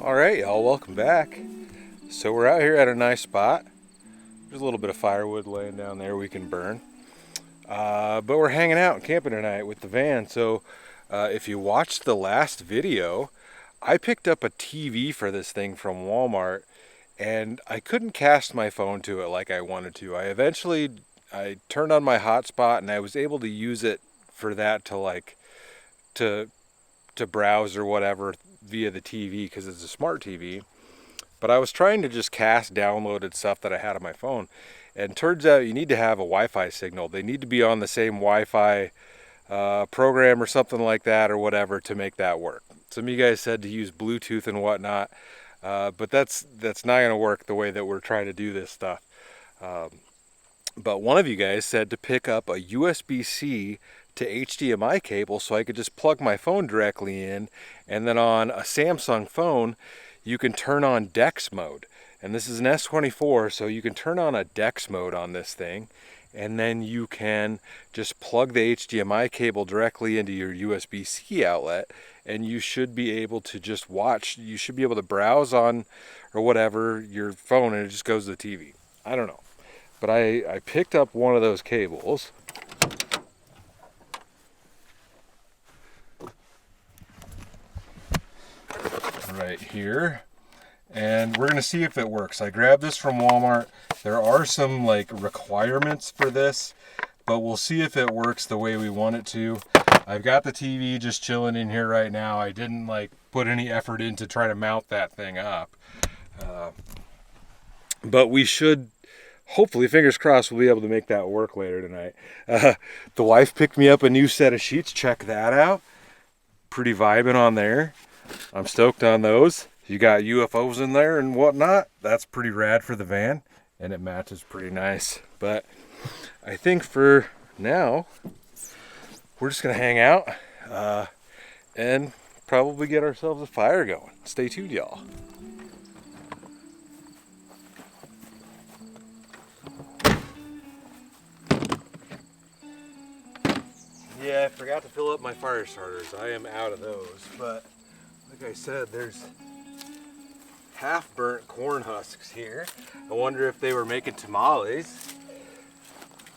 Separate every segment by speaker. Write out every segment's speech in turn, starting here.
Speaker 1: Alright, y'all, welcome back. So we're out here at a nice spot. There's a little bit of firewood laying down there we can burn. But we're hanging out and camping tonight with the van. So if you watched the last video, I picked up a TV for this thing from Walmart and I couldn't cast my phone to it like I wanted to. I turned on my hotspot and I was able to use it for that to to browse or whatever via the TV because it's a smart TV. But I was trying to just cast downloaded stuff that I had on my phone. And turns out you need to have a Wi-Fi signal. They need to be on the same Wi-Fi program or something like that or whatever to make that work. Some of you guys said to use Bluetooth and whatnot, but that's not going to work the way that we're trying to do this stuff. But one of you guys said to pick up a USB-C to HDMI cable so I could just plug my phone directly in, and then on a Samsung phone you can turn on DeX mode. And this is an S24, so you can turn on a DeX mode on this thing, and then you can just plug the HDMI cable directly into your USB-C outlet, and you should be able to just watch, you should be able to browse on or whatever your phone, and it just goes to the TV. I don't know. But I picked up one of those cables. Right here. And we're going to see if it works. I grabbed this from Walmart. There are some requirements for this, but we'll see if it works the way we want it to. I've got the TV just chilling in here right now. I didn't put any effort in to try to mount that thing up. But we should, hopefully, fingers crossed, we'll be able to make that work later tonight. The wife picked me up a new set of sheets. Check that out. Pretty vibing on there. I'm stoked on those. You got UFOs in there and whatnot. That's pretty rad for the van, and it matches pretty nice. But I think for now, we're just gonna hang out and probably get ourselves a fire going. Stay tuned, y'all. Yeah, I forgot to fill up my fire starters. I am out of those, but like I said, there's half-burnt corn husks here. I wonder if they were making tamales.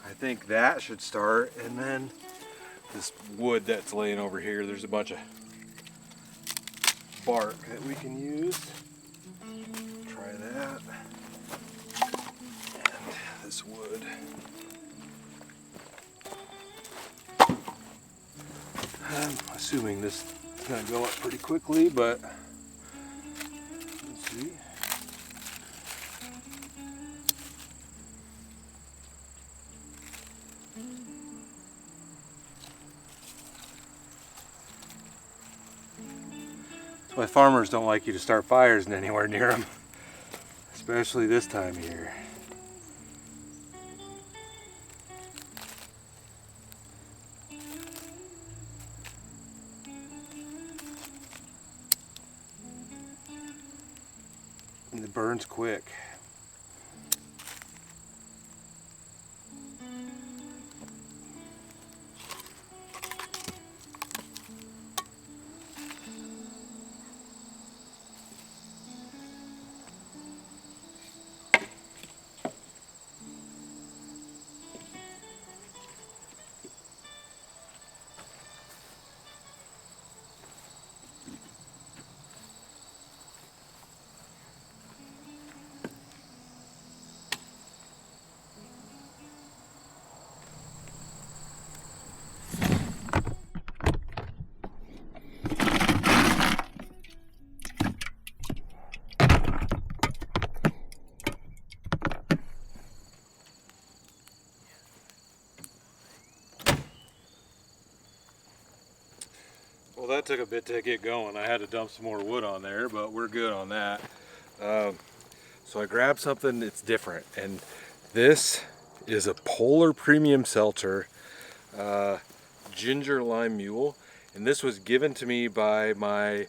Speaker 1: I think that should start, and then this wood that's laying over here, there's a bunch of bark that we can use. Try that. And this wood. I'm assuming this is going to go up pretty quickly, but let's see. That's why farmers don't like you to start fires anywhere near them, especially this time of year. And it burns quick. Well, that took a bit to get going. I had to dump some more wood on there, but we're good on that. So I grabbed something that's different, and this is a Polar Premium Seltzer Ginger Lime Mule, and this was given to me by my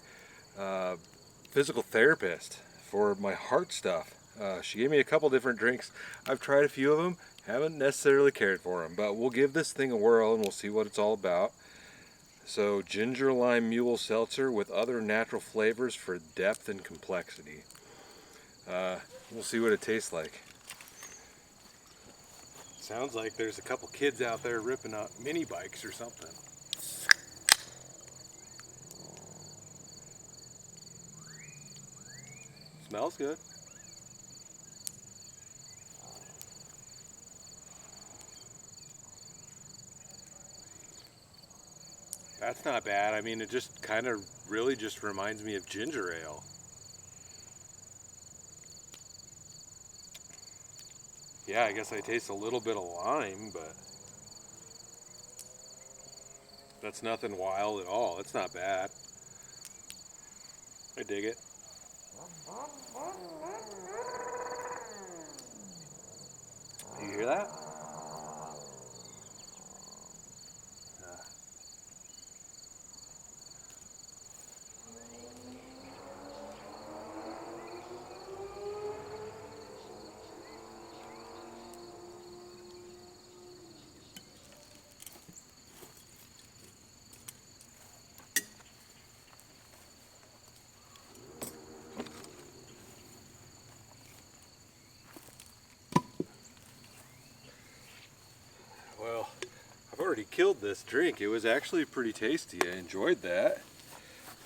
Speaker 1: physical therapist for my heart stuff. She gave me a couple different drinks. I've tried a few of them, haven't necessarily cared for them, but we'll give this thing a whirl and we'll see what it's all about. So ginger lime mule seltzer with other natural flavors for depth and complexity. We'll see what it tastes like. Sounds like there's a couple kids out there ripping out mini bikes or something. Smells good. That's not bad. I mean, it just kind of really just reminds me of ginger ale. Yeah, I guess I taste a little bit of lime, but that's nothing wild at all. It's not bad. I dig it. Do you hear that? Well, I've already killed this drink. It was actually pretty tasty. I enjoyed that.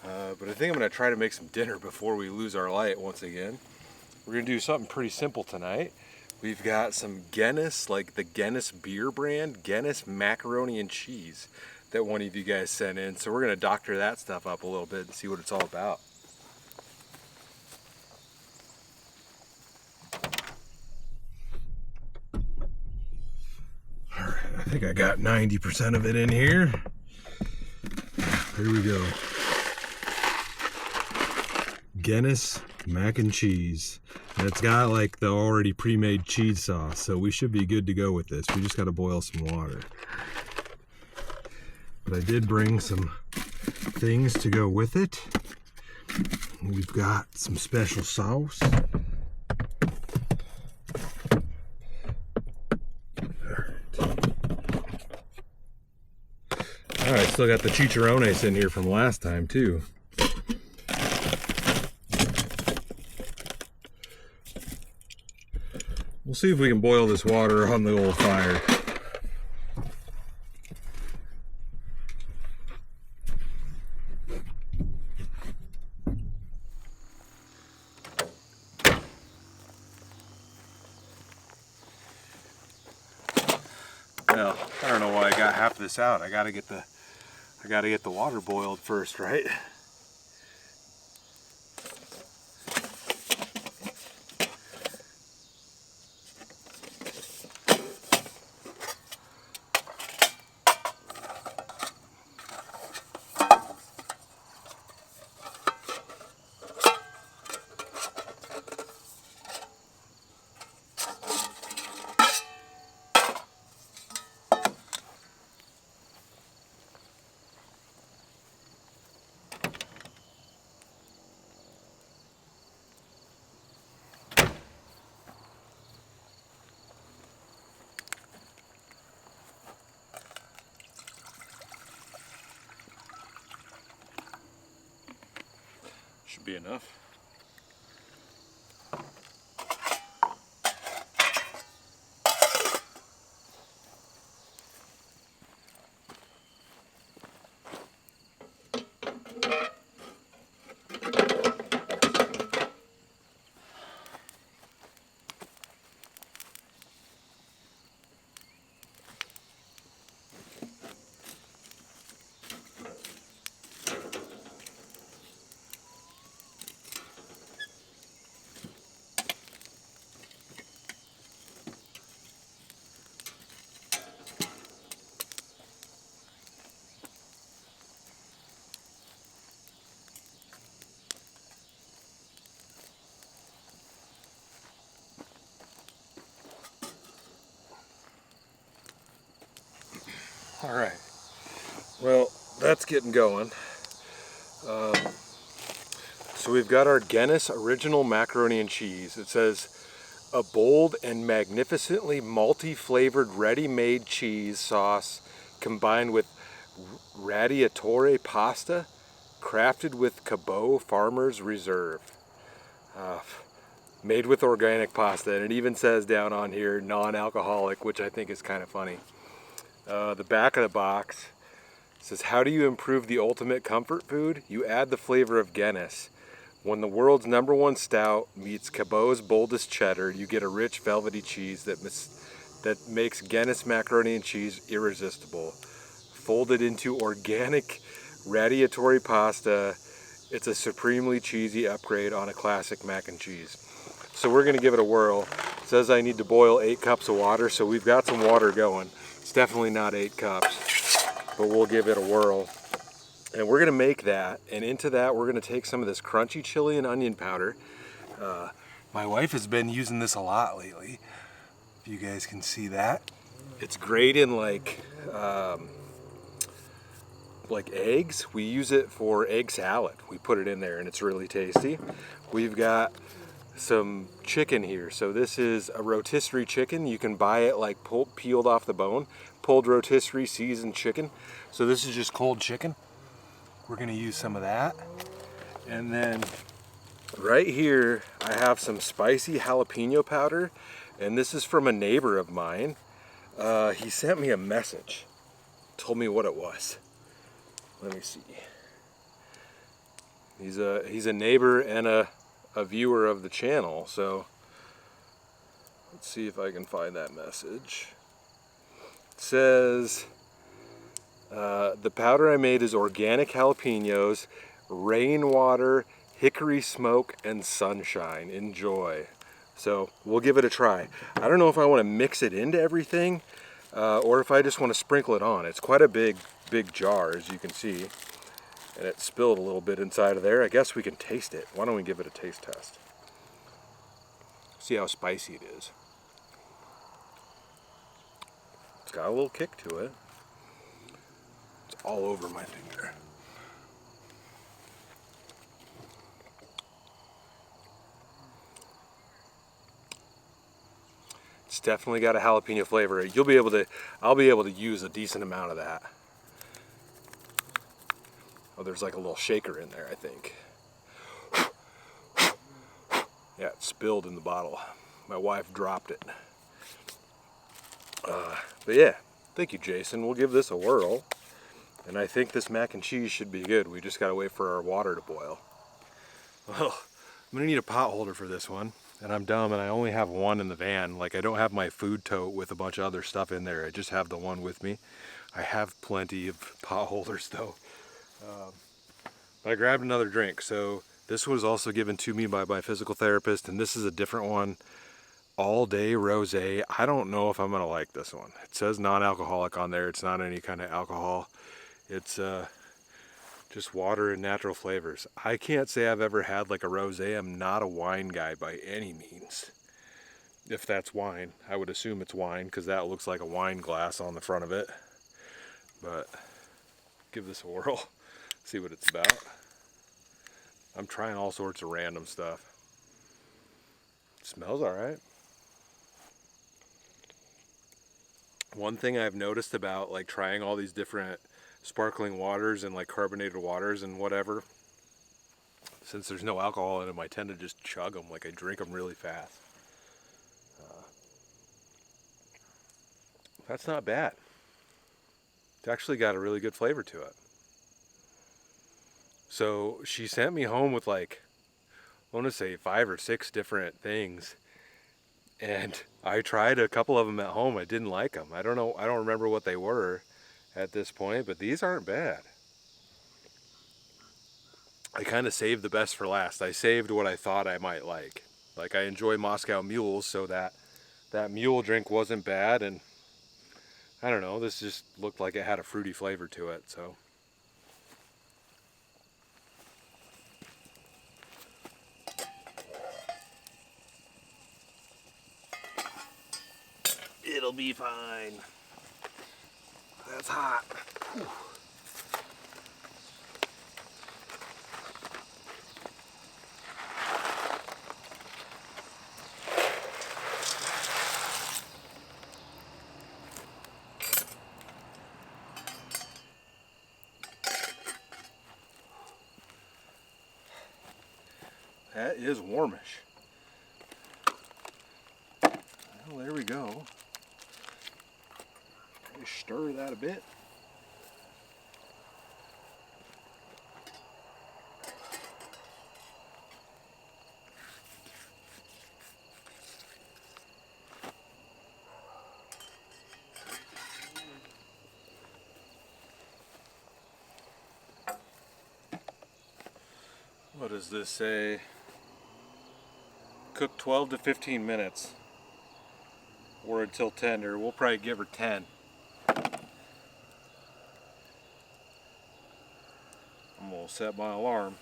Speaker 1: But I think I'm going to try to make some dinner before we lose our light once again. We're going to do something pretty simple tonight. We've got some Guinness, like the Guinness beer brand, Guinness macaroni and cheese that one of you guys sent in. So we're going to doctor that stuff up a little bit and see what it's all about. I think I got 90% of it in here. Here we go. Guinness mac and cheese. And it's got like the already pre-made cheese sauce, so we should be good to go with this. We just got to boil some water. But I did bring some things to go with it. We've got some special sauce. Alright, still got the chicharrones in here from last time too. We'll see if we can boil this water on the old fire. Well, I don't know why I got half this out. I gotta get the water boiled first, right? Should be enough. All right, well, that's getting going. So we've got our Guinness original macaroni and cheese. It says, a bold and magnificently malty flavored ready-made cheese sauce combined with radiatore pasta crafted with Cabot Farmers Reserve. Made with organic pasta, and it even says down on here non-alcoholic, which I think is kind of funny. The back of the box says, how do you improve the ultimate comfort food? You add the flavor of Guinness. When the world's #1 stout meets Cabot's boldest cheddar, you get a rich velvety cheese that makes Guinness macaroni and cheese irresistible. Folded into organic radiatore pasta, it's a supremely cheesy upgrade on a classic mac and cheese. So we're gonna give it a whirl. It says I need to boil 8 cups of water, so we've got some water going. It's definitely not 8 cups, but we'll give it a whirl. And we're gonna make that, and into that we're gonna take some of this crunchy chili and onion powder. My wife has been using this a lot lately, if you guys can see that. It's great in like eggs. We use it for egg salad. We put it in there and it's really tasty. We've got some chicken here. So this is a rotisserie chicken. You can buy it like peeled off the bone. Pulled rotisserie seasoned chicken. So this is just cold chicken. We're gonna use some of that. And then right here I have some spicy jalapeno powder, and this is from a neighbor of mine. He sent me a message, told me what it was. Let me see. He's a neighbor and a viewer of the channel, so let's see if I can find that message. It says, the powder I made is organic jalapenos, rainwater, hickory smoke, and sunshine. Enjoy. So we'll give it a try. I don't know if I want to mix it into everything or if I just want to sprinkle it on. It's quite a big jar, as you can see, and it spilled a little bit inside of there. I guess we can taste it. Why don't we give it a taste test? See how spicy it is. It's got a little kick to it. It's all over my finger. It's definitely got a jalapeno flavor. I'll be able to use a decent amount of that. Oh, there's like a little shaker in there, I think. Yeah, it spilled in the bottle. My wife dropped it. But yeah, thank you, Jason. We'll give this a whirl. And I think this mac and cheese should be good. We just gotta wait for our water to boil. Well, I'm gonna need a pot holder for this one. And I'm dumb and I only have one in the van. Like, I don't have my food tote with a bunch of other stuff in there. I just have the one with me. I have plenty of pot holders though. But I grabbed another drink. So this was also given to me by my physical therapist, and this is a different one. All Day Rosé. I don't know if I'm gonna like this one. It says non-alcoholic on there. It's not any kind of alcohol. It's just water and natural flavors. I can't say I've ever had like a rosé. I'm not a wine guy by any means. If that's wine, I would assume it's wine because that looks like a wine glass on the front of it. But give this a whirl, see what it's about. I'm trying all sorts of random stuff. It smells all right. One thing I've noticed about like trying all these different sparkling waters and like carbonated waters and whatever, since there's no alcohol in them, I tend to just chug them. Like, I drink them really fast. That's not bad. It's actually got a really good flavor to it. So she sent me home with like, I want to say 5 or 6 different things, and I tried a couple of them at home. I didn't like them. I don't know. I don't remember what they were at this point, but these aren't bad. I kind of saved the best for last. I saved what I thought I might like. Like, I enjoy Moscow mules, so that mule drink wasn't bad, and I don't know, this just looked like it had a fruity flavor to it, so. It'll be fine. That's hot. Whew. That is warmish. Well, there we go. Just stir that a bit. What does this say? Cook 12 to 15 minutes or until tender. We'll probably give her 10. I'm gonna set my alarm.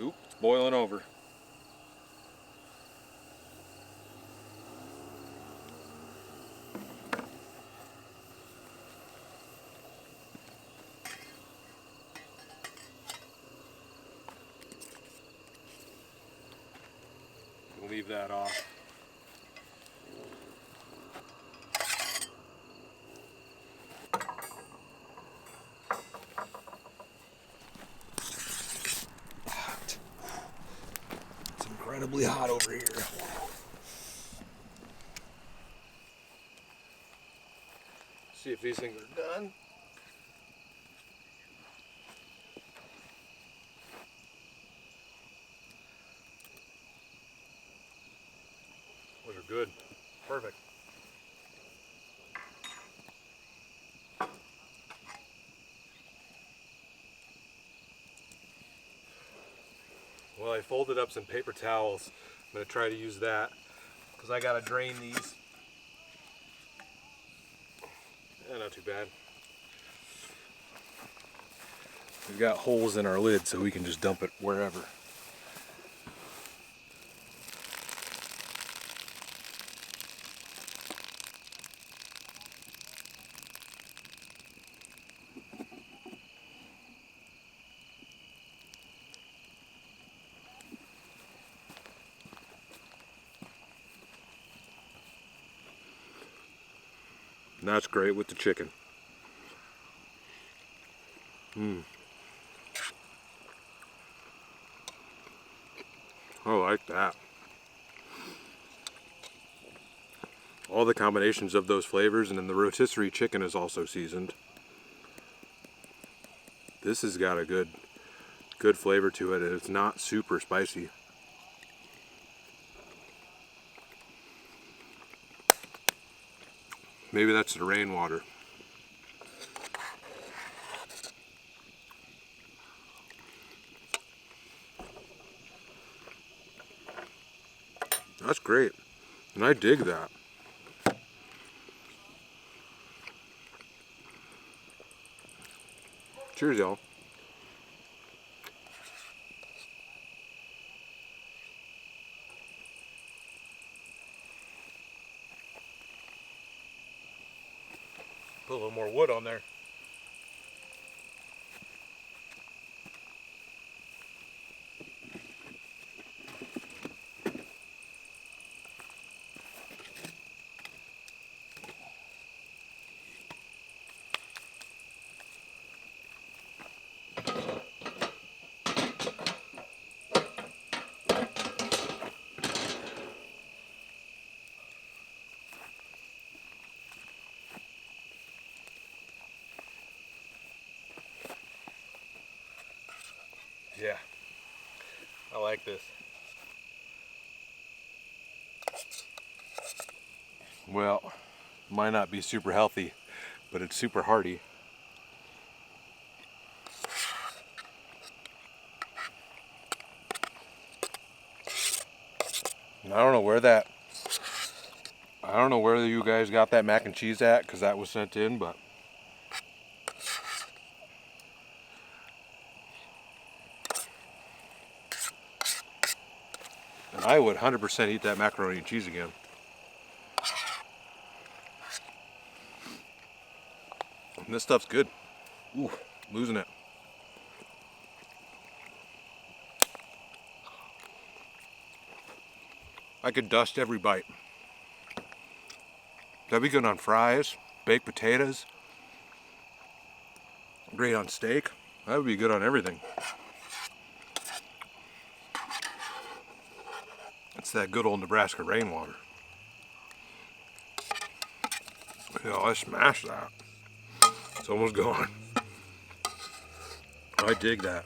Speaker 1: Oop, it's boiling over. Leave that off. Hot. It's incredibly hot over here. See if these things are done. Those are good. Perfect. Well, I folded up some paper towels. I'm going to try to use that because I got to drain these. Not too bad. We've got holes in our lid so we can just dump it wherever. And that's great with the chicken. I like that. All the combinations of those flavors, and then the rotisserie chicken is also seasoned. This has got a good flavor to it, and it's not super spicy. Maybe that's the rainwater. That's great, and I dig that. Cheers, y'all. Put a little more wood on there. Yeah, I like this. Well, might not be super healthy, but it's super hearty. And I don't know where you guys got that mac and cheese at, because that was sent in, but and I would 100% eat that macaroni and cheese again. And this stuff's good. Ooh, losing it. I could dust every bite. That'd be good on fries, baked potatoes, great on steak. That would be good on everything. that good old Nebraska rainwater. You know, I smashed that. It's almost gone. I dig that.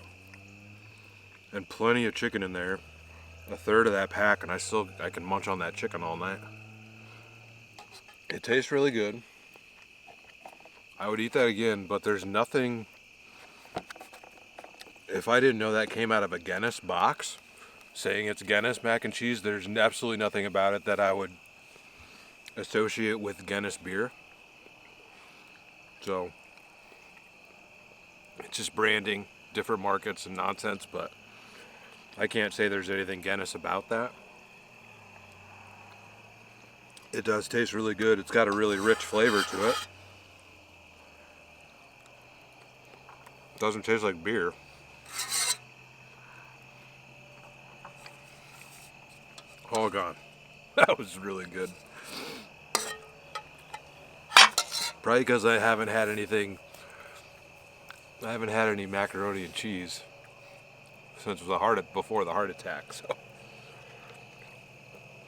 Speaker 1: And plenty of chicken in there. A third of that pack, and I can munch on that chicken all night. It tastes really good. I would eat that again, but there's nothing. If I didn't know that came out of a Guinness box, saying it's Guinness mac and cheese, there's absolutely nothing about it that I would associate with Guinness beer. So it's just branding, different markets and nonsense, but I can't say there's anything Guinness about that. It does taste really good. It's got a really rich flavor to it. Doesn't taste like beer. All gone. That was really good. Probably because I haven't had any macaroni and cheese since before the heart attack. So,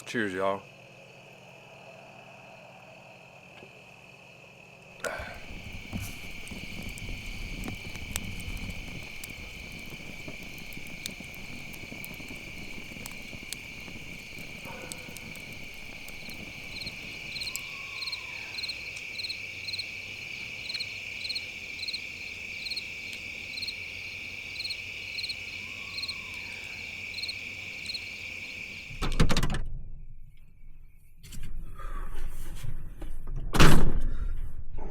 Speaker 1: cheers, y'all.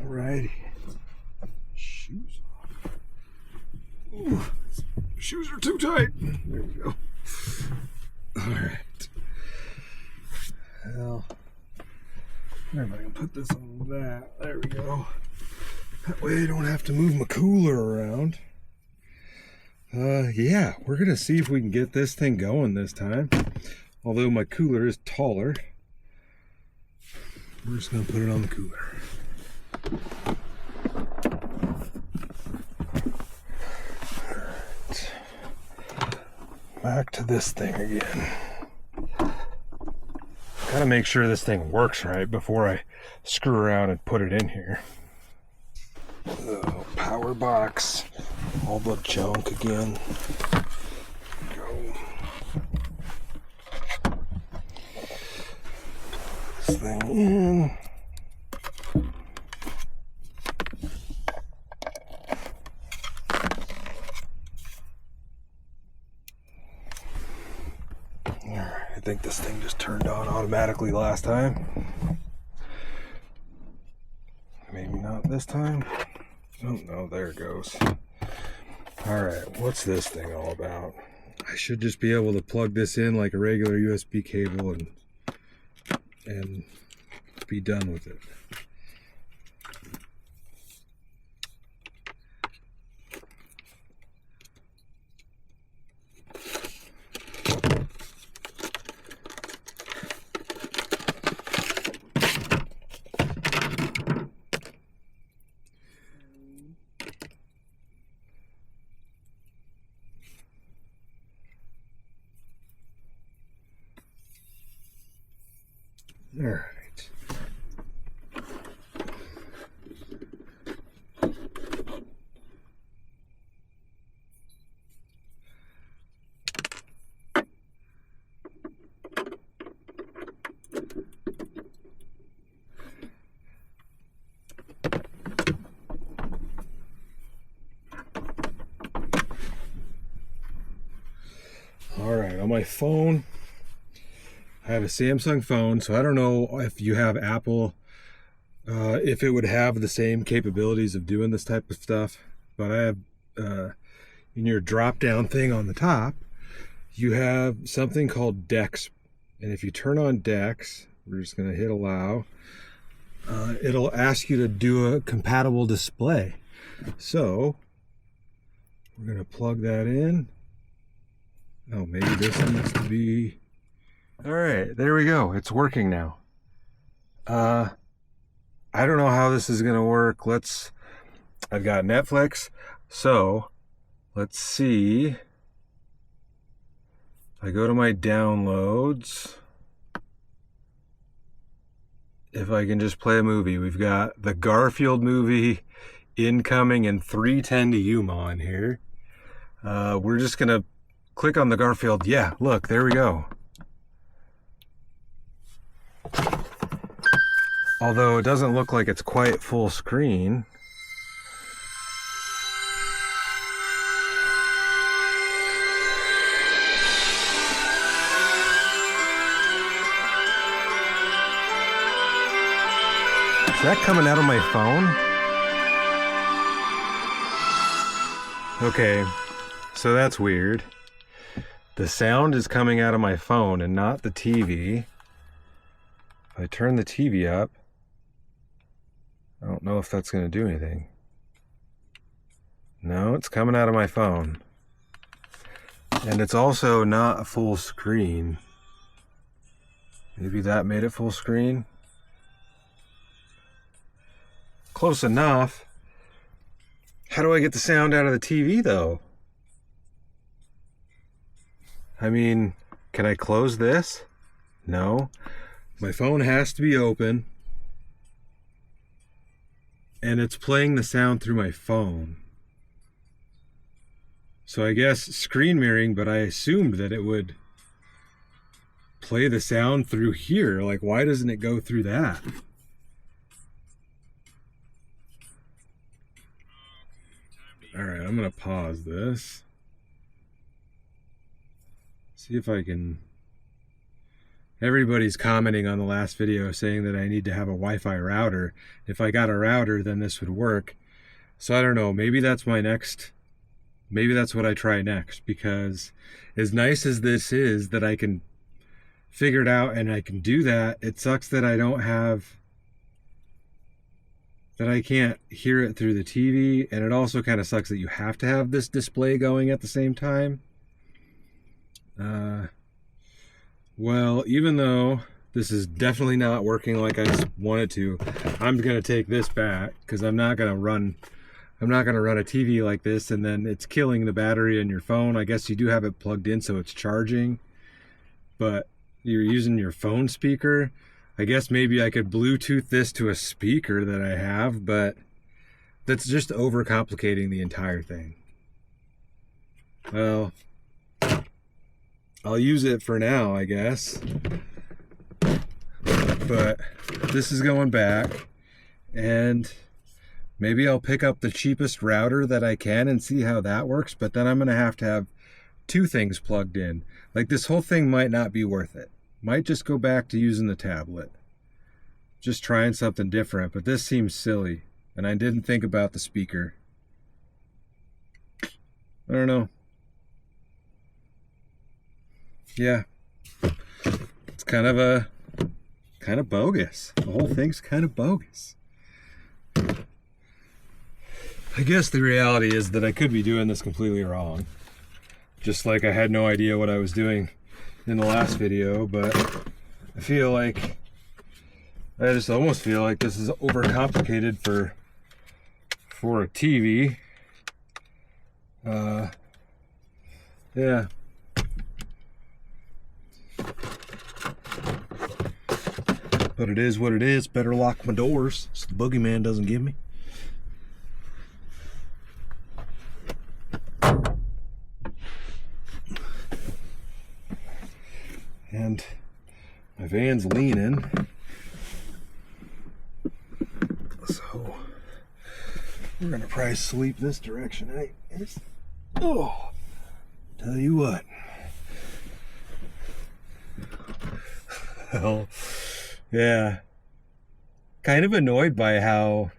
Speaker 1: Alrighty. Shoes off. Ooh, shoes are too tight. There we go. Alright. Well, I'm gonna put this on that. There we go. That way I don't have to move my cooler around. Yeah, we're gonna see if we can get this thing going this time. Although my cooler is taller, we're just gonna put it on the cooler. Alright. Back to this thing again. Gotta make sure this thing works right before I screw around and put it in here. Power box, all the junk again. Go. This thing in. I think this thing just turned on automatically last time. Maybe not this time. Oh no, there it goes. Alright, what's this thing all about? I should just be able to plug this in like a regular USB cable and be done with it. All right. All right, on my phone, I have a Samsung phone, so I don't know if you have Apple, if it would have the same capabilities of doing this type of stuff, but I have, in your drop-down thing on the top, you have something called Dex, and if you turn on Dex, we're just going to hit allow, it'll ask you to do a compatible display. So, we're going to plug that in. Oh, maybe this needs to be... All right, there we go. It's working now. I don't know how this is gonna work. I've got Netflix, so let's see. I go to my downloads. If I can just play a movie, we've got the Garfield movie incoming and 3:10 to Yuma on here. We're just gonna click on the Garfield. Yeah, look, there we go. Although it doesn't look like it's quite full screen. Is that coming out of my phone? Okay, so that's weird. The sound is coming out of my phone and not the TV. If I turn the TV up, I don't know if that's going to do anything. No, it's coming out of my phone. And it's also not full screen. Maybe that made it full screen? Close enough. How do I get the sound out of the TV though? I mean, can I close this? No. My phone has to be open. And it's playing the sound through my phone. So I guess screen mirroring, but I assumed that it would play the sound through here. Like, why doesn't it go through that? All right, I'm gonna pause this. See if I can... Everybody's commenting on the last video saying that I need to have a Wi-Fi router. If I got a router, then this would work. So I don't know, maybe that's my next... Maybe that's what I try next, because as nice as this is that I can figure it out and I can do that, it sucks that I don't have... that I can't hear it through the TV, and it also kind of sucks that you have to have this display going at the same time. Well, even though this is definitely not working like I wanted to, I'm gonna take this back because I'm not gonna run a TV like this and then it's killing the battery in your phone. I guess you do have it plugged in so it's charging, but you're using your phone speaker. I guess maybe I could Bluetooth this to a speaker that I have, but that's just overcomplicating the entire thing. Well, I'll use it for now, I guess. But this is going back, and maybe I'll pick up the cheapest router that I can and see how that works, but then I'm going to have two things plugged in. Like, this whole thing might not be worth it. Might just go back to using the tablet. Just trying something different, but this seems silly, and I didn't think about the speaker. I don't know. Yeah, it's kind of bogus. The whole thing's kind of bogus. I guess the reality is that I could be doing this completely wrong. Just like I had no idea what I was doing in the last video, but I just almost feel like this is overcomplicated for a TV. Yeah. But it is what it is. Better lock my doors so the boogeyman doesn't get me. And my van's leaning. So we're gonna probably sleep this direction. Hey, oh, tell you what. Well, yeah. Kind of annoyed by how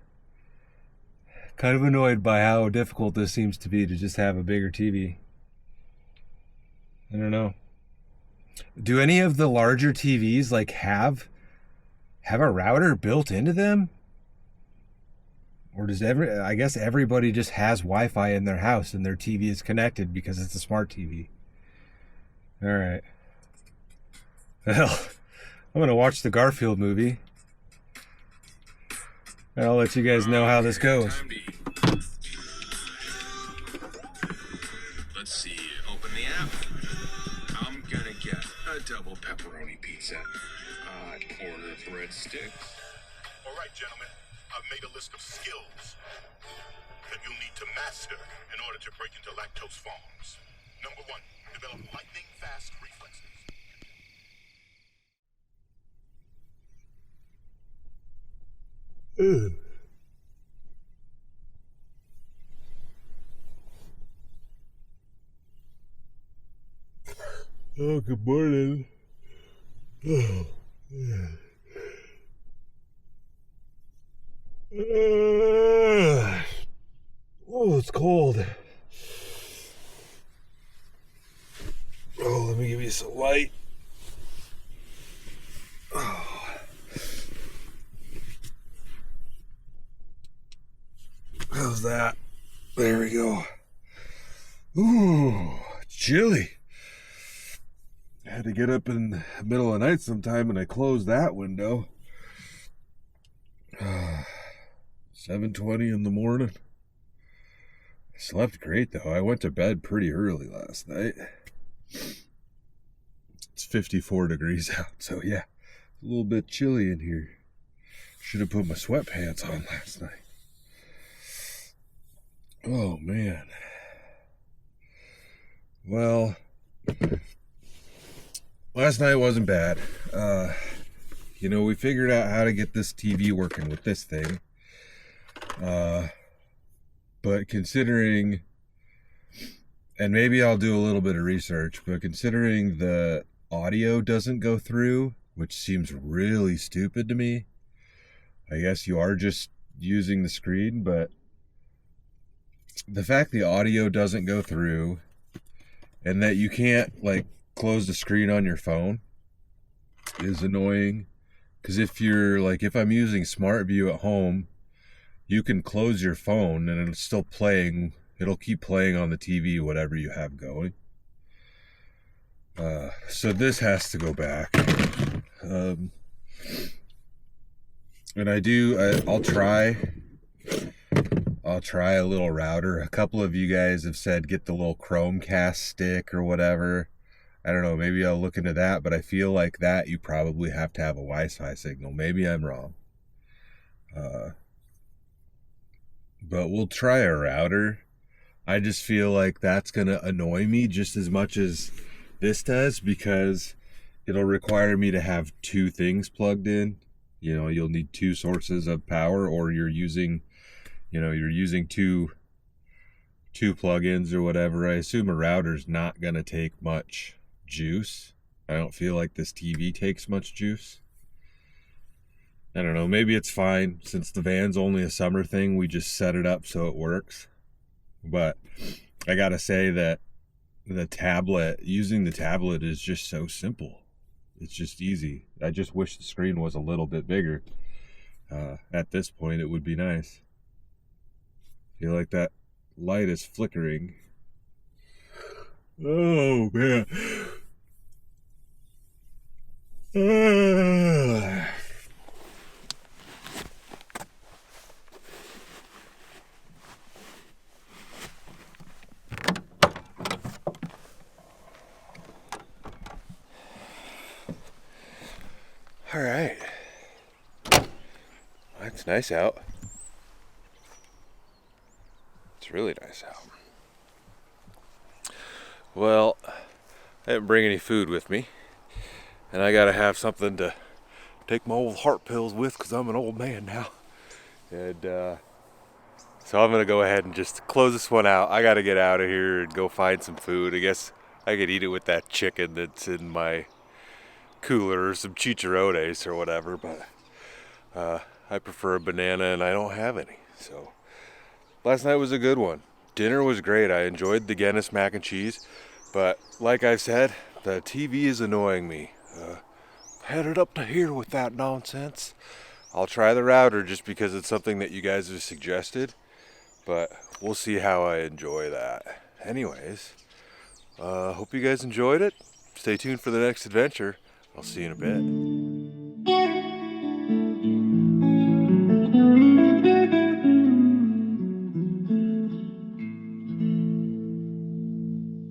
Speaker 1: difficult this seems to be to just have a bigger TV. I don't know. Do any of the larger TVs like have a router built into them? Or does I guess everybody just has Wi-Fi in their house and their TV is connected because it's a smart TV. All right. Well, I'm going to watch the Garfield movie. And I'll let you guys know how this goes.
Speaker 2: Let's see. Open the app. I'm gonna set. I'd order breadsticks.
Speaker 3: All right, gentlemen. I've made a list of skills that you'll need to master in order to break into lactose farms. Number 1, develop lightning-fast reflexes.
Speaker 1: Oh, good morning. Oh, yeah. Oh, it's cold. Oh, let me give you some light. Oh. How's that? There we go. Ooh, it's chilly. I had to get up in the middle of the night sometime and I closed that window. 7:20 in the morning. I slept great though. I went to bed pretty early last night. It's 54 degrees out, so yeah, a little bit chilly in here. Should have put my sweatpants on last night. Oh man. Well, last night wasn't bad. We figured out how to get this TV working with this thing. But considering, and maybe I'll do a little bit of research, but considering the audio doesn't go through, which seems really stupid to me. I guess you are just using the screen, but the fact the audio doesn't go through and that you can't close the screen on your phone is annoying. Because if I'm using Smart View at home, you can close your phone and it's still playing. It'll keep playing on the TV, whatever you have going. So this has to go back. And I'll try a little router. A couple of you guys have said get the little Chromecast stick or whatever. I don't know, maybe I'll look into that, but I feel like that you probably have to have a Wi-Fi signal. Maybe I'm wrong. But we'll try a router. I just feel like that's going to annoy me just as much as this does, because it'll require me to have two things plugged in. You'll need two sources of power, or you're using two plugins or whatever. I assume a router's not going to take much juice. I don't feel like this TV takes much juice. I don't know, maybe it's fine. Since the van's only a summer thing, we just set it up so it works. But I gotta say that using the tablet is just so simple. It's just easy. I just wish the screen was a little bit bigger. At this point, it would be nice. I feel like that light is flickering. Oh, man. All right. It's nice out. It's really nice out. Well, I didn't bring any food with me, and I gotta have something to take my old heart pills with, because I'm an old man now. And so I'm gonna go ahead and just close this one out. I gotta get out of here and go find some food. I guess I could eat it with that chicken that's in my cooler, or some chicharrones or whatever, but I prefer a banana and I don't have any. So last night was a good one. Dinner was great. I enjoyed the Guinness mac and cheese, but like I said, the TV is annoying me. Headed up to here with that nonsense. I'll try the router just because it's something that you guys have suggested, but we'll see how I enjoy that. Anyways, hope you guys enjoyed it. Stay tuned for the next adventure. I'll see you in a bit.